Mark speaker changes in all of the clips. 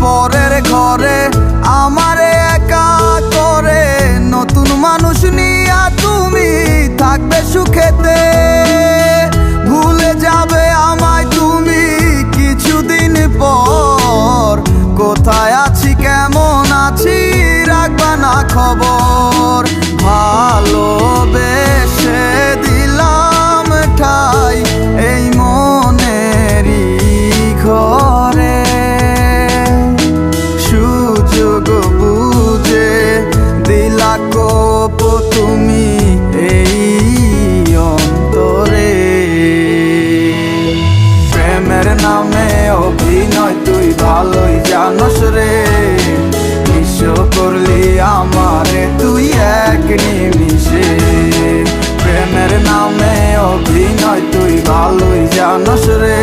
Speaker 1: পরের ঘরে আমারে একা করে, নতুন মানুষ নিয়া তুমি থাকবে সুখেতে। ভুলে যাবে আমায় তুমি কিছুদিন পর, কোথায় আছি কেমন আছি রাখবা না খবর। ভালোবেসে দিলাম ঠাই এই মনেরই ঘরে, সুযোগ বুঝে দিলা কোপ তুমি এই অন্তরে। প্রেমের নামে অভিনয় তুই ভালোই জানোস রে, নিঃস্ব করলি আমারে তুই এক নিমিষে। প্রেমের নামে অভিনয় তুই ভালোই জানোস রে,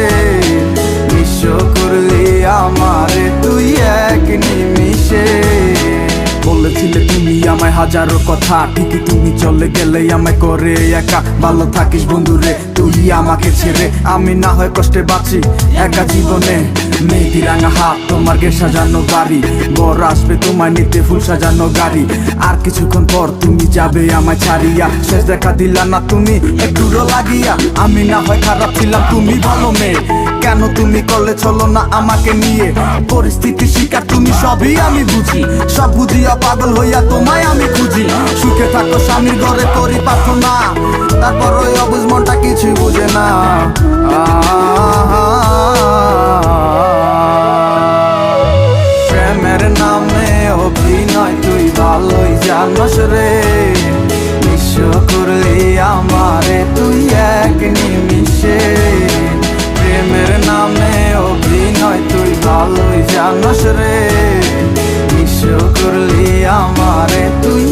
Speaker 1: নিঃস্ব করলি আমারে তুই এক নিমিষে। বলেছিলে তুমি আমায় হাজারো কথা, ঠিকই তুমি চলে গেলে আমায় করে একা। ভালো থাকিস বন্ধুরে তুই আমাকে ছেড়ে, আমি না হয় কষ্টে বাঁচি একা জীবনে। মেহেদি রাঙা হাত তোমার গে সাজানো বাড়ি, বর আসবে তোমায় নিতে ফুল সাজানো গাড়ি। আর কিছুক্ষণ পর তুমি যাবে আমায় ছাড়িয়া, শেষ দেখা দিলা না তুমি একটুরো লাগিয়া। আমি না হয় খারাপ ছিলাম তুমি ভালো মেয়ে, কেন তুমি করলে চলো না আমাকে নিয়ে। পরিস্থিতি শিকার তুমি সবই আমি বুঝি, সব বুঝিয়া পাগল হইয়া তোমায় আমি খুঁজি। সুখে থাকো স্বামীর ঘরে করি প্রার্থনা, তারপর ওই অবুঝ মনটা কিছুই বুঝে না। প্রেমের নামে অভিনয় তুই ভালোই জানোস রে, নিঃস্ব করলি আমারে তুই এক নিমিষে। প্রেমের নামে অভিনয় তুই ভালোই জানোস রে, নিঃস্ব করলি আমারে তুই